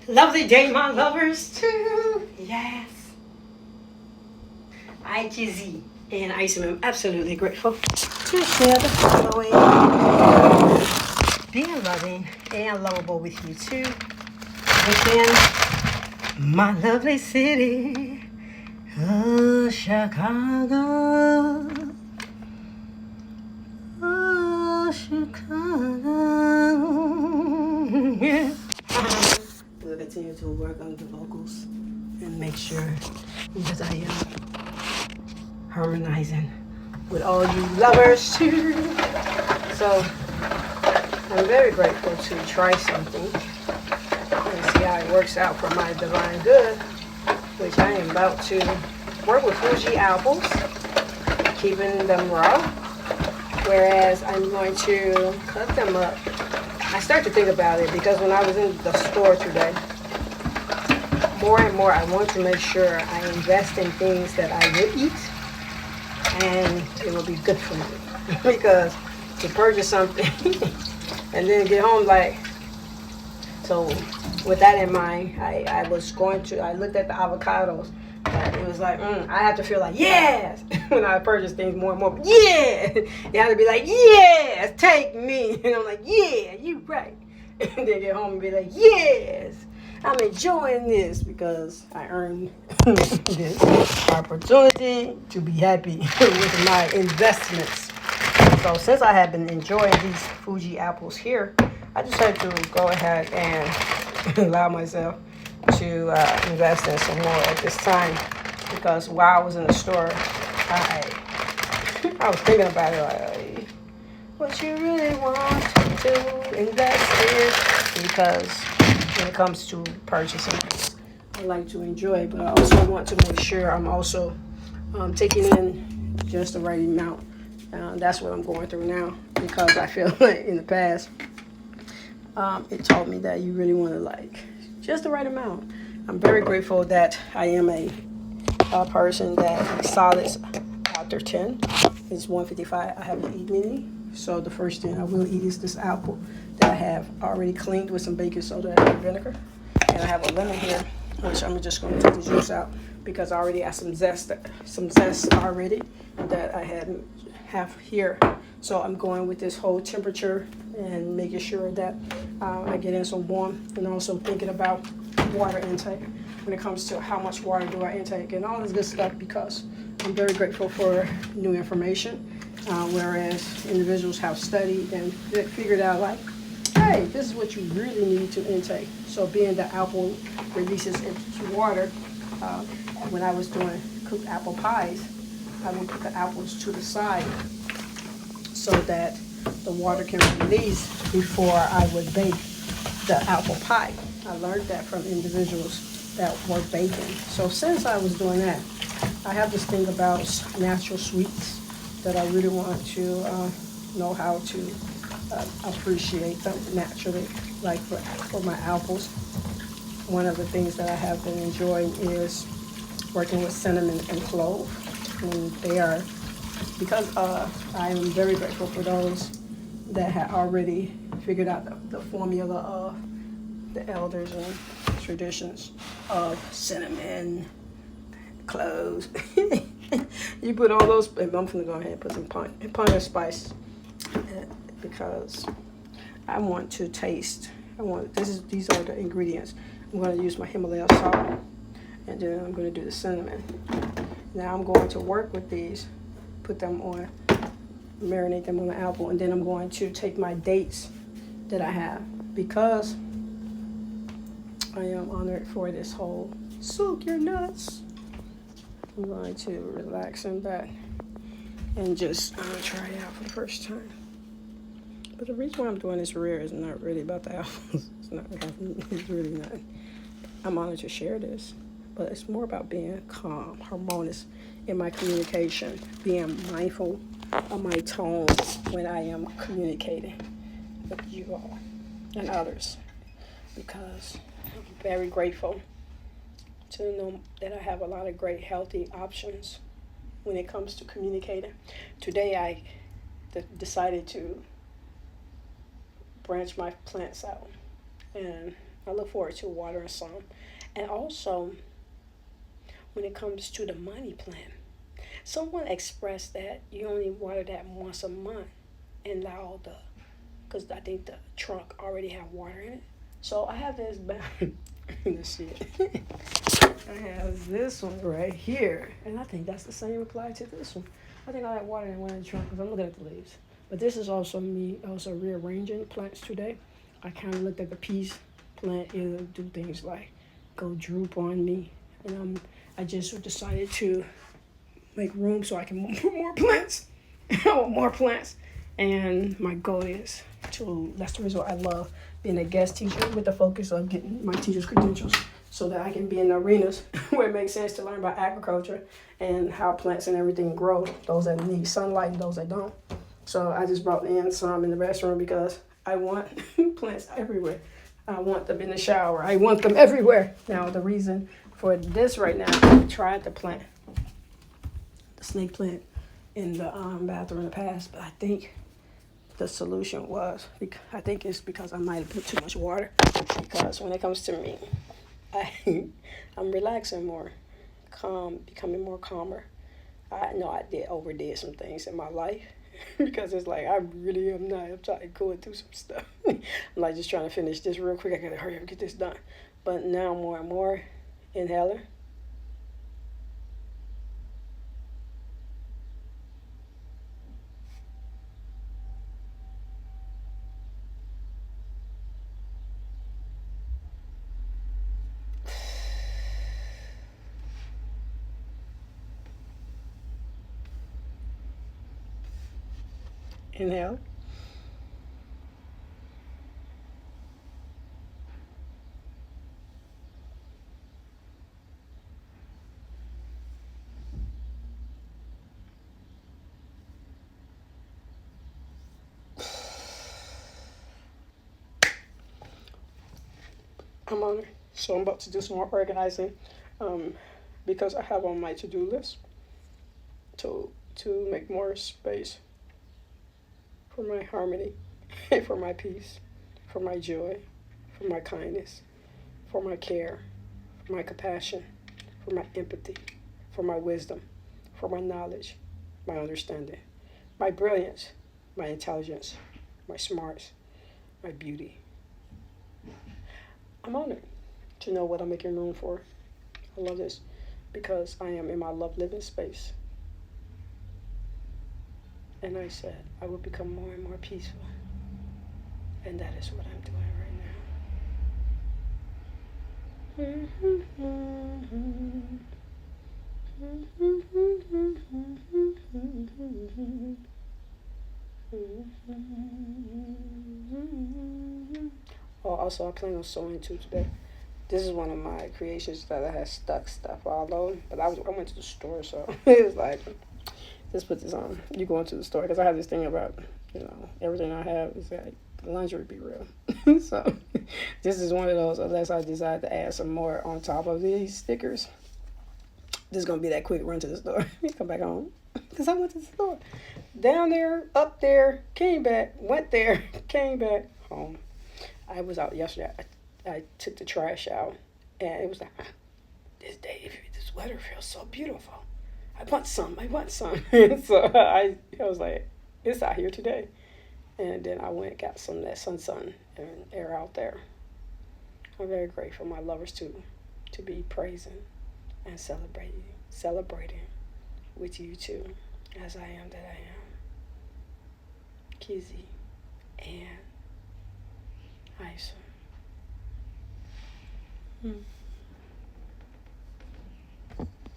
Lovely day, my lovers, too. Yes. IGZ and Isom. I'm absolutely grateful to share the following. Being loving and lovable with you, too. Within my lovely city of Chicago. Oh, Chicago. Yeah. We'll continue to work on the vocals and make sure that I am harmonizing with all you lovers too. So I'm very grateful to try something and see how it works out for my divine good, which I am about to work with Fuji apples, keeping them raw, whereas I'm going to cut them up. I start to think about it because when I was in the store today, more and more I want to make sure I invest in things that I will eat and it will be good for me. Because to purchase something and then get home so with that in mind, I looked at the avocados. It was like, I have to feel like, yes, when I purchase things more and more. But yeah, you have to be like, yes, take me. And I'm like, yeah, you right. And then get home and be like, yes, I'm enjoying this because I earned this opportunity to be happy with my investments. So since I have been enjoying these Fuji apples here, I decided to go ahead and allow myself to invest in some more at this time, because while I was in the store, I was thinking about it, like, what you really want to invest in, because when it comes to purchasing things, I like to enjoy it, but I also want to make sure I'm also taking in just the right amount. That's what I'm going through now, because I feel like in the past, it taught me that you really want to just the right amount. I'm very grateful that I am a person that solids after 10 is 155. I haven't eaten any. So the first thing I will eat is this apple that I have already cleaned with some baking soda and vinegar. And I have a lemon here, which I'm just going to take the juice out because I already have some zest already that I have here. So I'm going with this whole temperature and making sure that I get in some warm, and also thinking about water intake when it comes to how much water do I intake and all this good stuff, because I'm very grateful for new information, whereas individuals have studied and figured out hey, this is what you really need to intake. So being that apple releases into water, when I was doing cooked apple pies, I would put the apples to the side so that the water can release before I would bake the apple pie. I learned that from individuals that were baking. So since I was doing that, I have this thing about natural sweets that I really want to know how to appreciate them naturally, like for my apples. One of the things that I have been enjoying is working with cinnamon and clove, and they are, because I am very grateful for those that had already figured out the formula of the elders and traditions of cinnamon, cloves. You put all those, I'm going to go ahead and put some punch spice, because I want to taste. These are the ingredients. I'm going to use my Himalaya salt, and then I'm going to do the cinnamon. Now I'm going to work with these, put them on, marinate them on the apple, and then I'm going to take my dates that I have, because I am honored for this whole soak your nuts. I'm going to relax in that and just try it out for the first time. But the reason why I'm doing this rare is not really about the apples. It's really not. I'm honored to share this, but it's more about being calm, harmonious in my communication, being mindful of my tone when I am communicating with you all and others, because I'm very grateful to know that I have a lot of great healthy options when it comes to communicating. Today I decided to branch my plants out, and I look forward to watering some. And also, when it comes to the money plant, someone expressed that you only water that once a month and allow the, because I think the trunk already have water in it. So I have this this shit. I have this one right here, and I think that's the same apply to this one. I think I like water in one of the trunk because I'm looking at the leaves. But this is also me also rearranging plants today. I kind of looked at the peace plant. It'll do things like go droop on me, and I just decided to make room so I can put more plants. I want more plants, and my goal is to. That's the reason why I love being a guest teacher with the focus of getting my teacher's credentials, so that I can be in the arenas where it makes sense to learn about agriculture and how plants and everything grow. Those that need sunlight and those that don't. So I just brought in some in the restroom because I want plants everywhere. I want them in the shower. I want them everywhere. Now the reason for this right now, I tried to plant the snake plant in the bathroom in the past, but I think the solution was, I think it's because I might have put too much water. Because when it comes to me, I'm relaxing more, becoming more calmer. I know I overdid some things in my life. Because it's like, I really am not. I'm trying to go through some stuff. I'm like just trying to finish this real quick. I gotta hurry up and get this done. But now more and more, inhaler. Inhale. I'm on it. So I'm about to do some more organizing because I have on my to-do list to make more space for my harmony, for my peace, for my joy, for my kindness, for my care, for my compassion, for my empathy, for my wisdom, for my knowledge, my understanding, my brilliance, my intelligence, my smarts, my beauty. I'm honored to know what I'm making room for. I love this because I am in my love living space. And I said I will become more and more peaceful. And that is what I'm doing right now. Oh, also I plan on sewing too today. This is one of my creations that I had stuck stuff all over. But I went to the store, so it was like, just put this on. You go into the store because I have this thing about, everything I have is like lingerie be real. So this is one of those, unless I decide to add some more on top of these stickers. This is going to be that quick run to the store. Come back home because I went to the store. Down there, up there, came back, went there, came back, home. I was out yesterday. I took the trash out and it was like, this weather feels so beautiful. I want some. So I was like, it's out here today. And then I went and got some of that sun and air out there. I'm very grateful, my lovers, to be praising and celebrating with you too, as I am that I am. Kizzy and Isa.